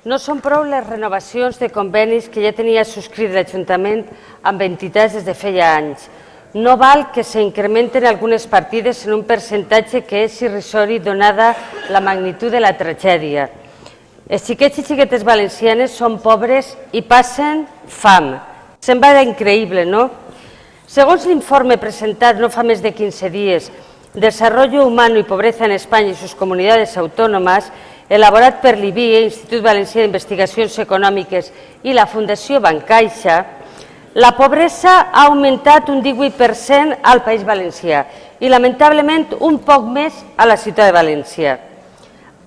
No són prou les renovacions de convenis que ja tenia subscrit l'Ajuntament amb entitats des de feia anys. No val que s'incrementen algunes partides en un percentatge que és irrisori donada la magnitud de la tragèdia. Els xiquets i xiquetes valencianes són pobres i passen fam. Sembla increïble, no? Segons l'informe presentat no fa més de 15 dies, Desarrollo Humano y Pobreza en España y sus comunidades autónomas, elaborat per l'IBIE, Institut Valencià d'Investigacions Econòmiques i la Fundació Bancaixa, la pobresa ha augmentat un 18% al País Valencià i, lamentablement, un poc més a la ciutat de València.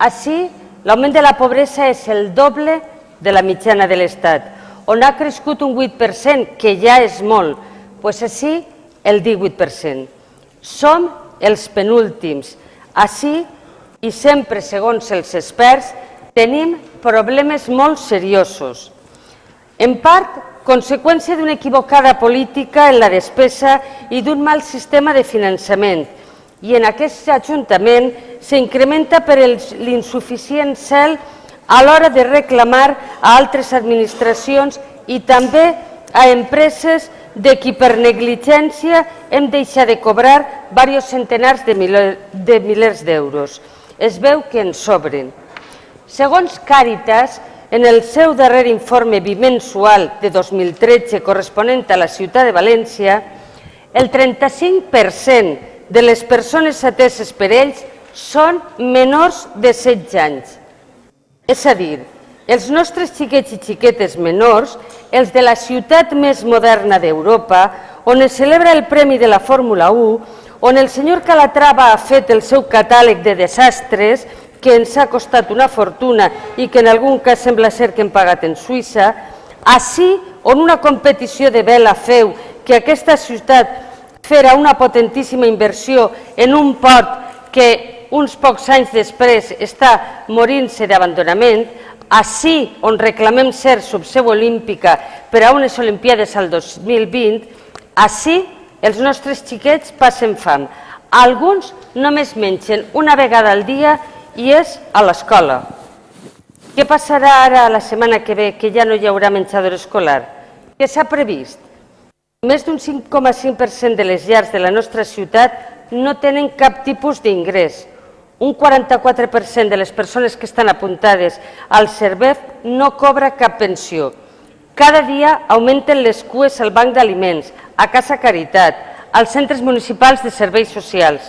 Així, l'augment de la pobresa és el doble de la mitjana de l'Estat, on ha crescut un 8%, que ja és molt, doncs així el 18%. Som els penúltims. Així, i sempre segons els experts, tenim problemes molt seriosos. En part, conseqüència d'una equivocada política en la despesa i d'un mal sistema de finançament. I en aquest Ajuntament s'incrementa per l'insuficient zel a l'hora de reclamar a altres administracions i també a empreses de qui per negligència hem deixat de cobrar diversos centenars de milers d'euros. Es veu que en sobren. Segons Càritas, en el seu darrer informe bimensual de 2013 corresponent a la ciutat de València, el 35% de les persones ateses per ells són menors de 16 anys. És a dir, els nostres xiquets i xiquetes menors, els de la ciutat més moderna d'Europa, on es celebra el Premi de la Fórmula 1, on el senyor Calatrava ha fet el seu catàleg de desastres, que ens ha costat una fortuna i que en algun cas sembla ser que hem pagat en Suïssa, així on una competició de vela feu que aquesta ciutat fera una potentíssima inversió en un port que uns pocs anys després està morint-se d'abandonament, així on reclamem ser subseu olímpica per a unes Olimpiades al 2020, així els nostres xiquets passen fam. Alguns només mengen una vegada al dia i és a l'escola. Què passarà ara la setmana que ve, que ja no hi haurà menjador escolar? Què s'ha previst? Més d'un 5,5% de les llars de la nostra ciutat no tenen cap tipus d'ingrés. Un 44% de les persones que estan apuntades al Servef no cobra cap pensió. Cada dia augmenten les cues al banc d'aliments, a Casa Caritat, als centres municipals de serveis socials.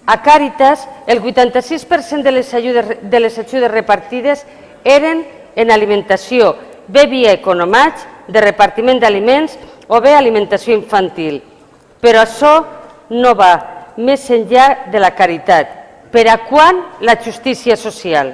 A Càritas, el 86% de les ajudes repartides eren en alimentació, bé via Economatx, de repartiment d'aliments o bé alimentació infantil. Però això no va més enllà de la caritat. Per a quan la justícia social?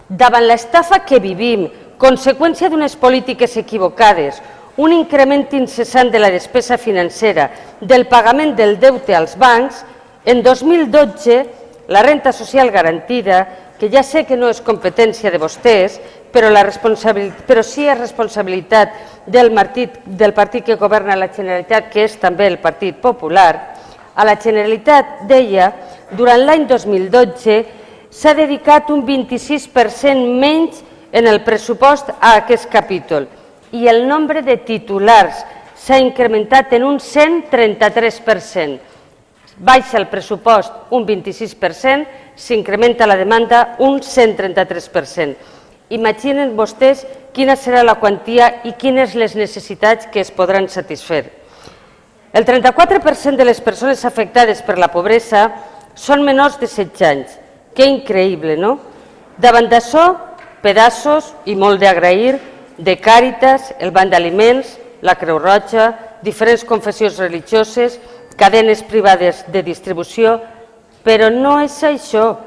Davant l'estafa que vivim, conseqüència d'unes polítiques equivocades, un increment incessant de la despesa financera, del pagament del deute als bancs, en 2012 la renta social garantida, que ja sé que no és competència de vostès, però sí és responsabilitat del partit que governa la Generalitat, que és també el Partit Popular, a la Generalitat, deia, durant l'any 2012 s'ha dedicat un 26% menys en el pressupost a aquest capítol i el nombre de titulars s'ha incrementat en un 133%. Baixa el pressupost un 26%, s'incrementa la demanda un 133%. Imaginen vostès quina serà la quantia i quines les necessitats que es podran satisfer. El 34% de les persones afectades per la pobresa són menors de 16 anys. Que increïble, no? Davant d'això, pedaços i molt d'agrair de Càritas, el Banc d'Aliments, la Creu Roja, diferents confessions religioses, cadenes privades de distribució, però no és això.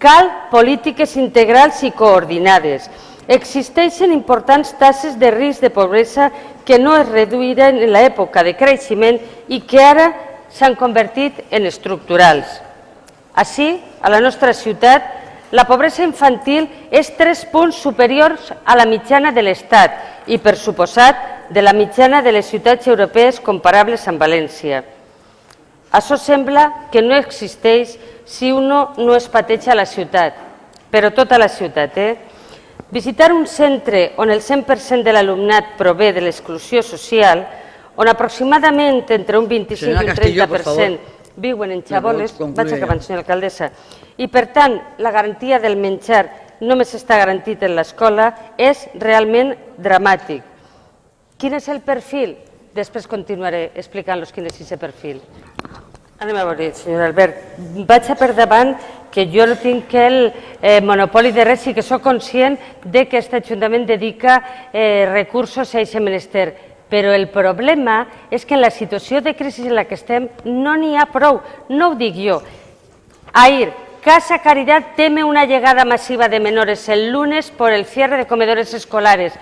Cal polítiques integrals i coordinades. Existeixen importants taxes de risc de pobresa que no es reduïren en l'època de creixement i que ara s'han convertit en estructurals. Així, a la nostra ciutat, la pobresa infantil és 3 punts superiors a la mitjana de l'Estat i, per suposat, de la mitjana de les ciutats europees comparables amb València. Això sembla que no existeix si uno no es pateja a la ciutat, però tota la ciutat. Visitar un centre on el 100% de l'alumnat prové de l'exclusió social, on aproximadament entre un 25 i un 30% viuen en xaboles, vaig acabant, senyora alcaldessa, i per tant la garantia del menjar només està garantit en l'escola, és realment dramàtic. Quin és el perfil? Després continuaré explicant-los quin és aquest perfil. Anem a veure, senyor Albert, vaig a per davant que jo no tinc el monopoli de res i que sóc conscient que aquest Ajuntament dedica recursos a aquest menester. Però el problema és que en la situació de crisi en la que estem no n'hi ha prou, no ho dic jo. Ahir, Casa Caridad teme una llegada masiva de menores el lunes por el cierre de comedores escolares.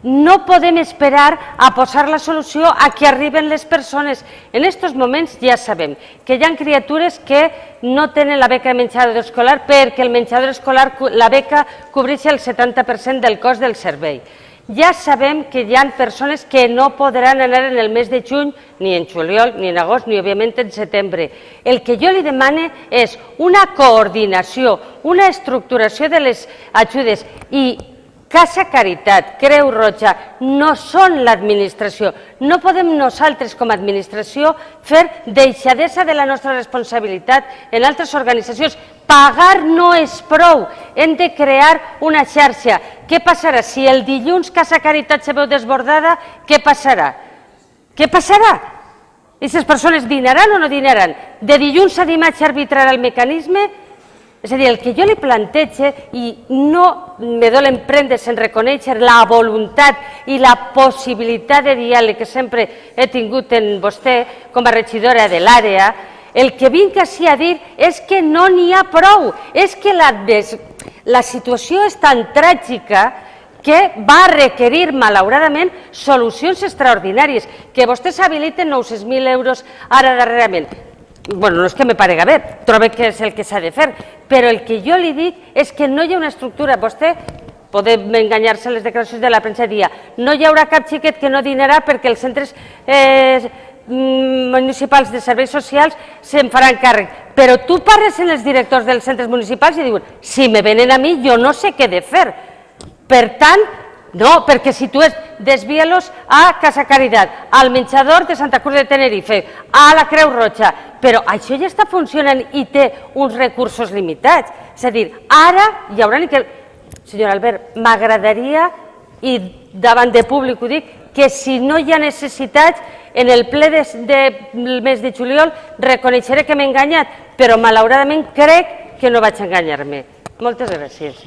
No podem esperar a posar la solució a que arriben les persones. En aquests moments ja sabem que hi ha criatures que no tenen la beca de menjador escolar perquè el menjador escolar, la beca, cobreix el 70% del cost del servei. Ja sabem que hi ha persones que no podran anar en el mes de juny, ni en juliol, ni en agost, ni òbviament en setembre. El que jo li demane és una coordinació, una estructuració de les ajudes i Casa Caritat, Creu Roja, no són l'administració. No podem nosaltres, com a administració, fer deixadesa de la nostra responsabilitat en altres organitzacions. Pagar no és prou, hem de crear una xarxa. Què passarà? Si el dilluns Casa Caritat se veu desbordada, què passarà? Què passarà? Aquestes persones dinaran o no dinaran? De dilluns a dimarts arbitrarà el mecanisme? És a dir, el que jo li plantege, i no me dolen prendes en reconèixer la voluntat i la possibilitat de diàleg que sempre he tingut en vostè com a regidora de l'àrea, el que vinc així a dir és que no n'hi ha prou, és que la situació és tan tràgica que va requerir, malauradament, solucions extraordinàries, que vostès habiliten 900.000 euros ara darrerament. Bueno, no és que me parega bé, trobo que és el que s'ha de fer, però el que jo li dic és que no hi ha una estructura. Vostè podem enganyar-se en les declaracions de la premsa dia. No hi haurà cap xiquet que no dinarà perquè els centres municipals de serveis socials se'n faran càrrec. Però tu parles amb els directors dels centres municipals i diuen, si me venen a mi, jo no sé què he de fer. Per tant, no, perquè si tu desvia-los a Casa Caridad, al menjador de Santa Cruz de Tenerife, a la Creu Roja, però això ja està funcionant i té uns recursos limitats. És a dir, ara hi haurà que... Senyor Albert, m'agradaria, i davant de públic ho dic, que si no hi ha necessitats, en el ple del mes de juliol reconeixeré que m'he enganyat, però malauradament crec que no vaig enganyar-me. Moltes gràcies.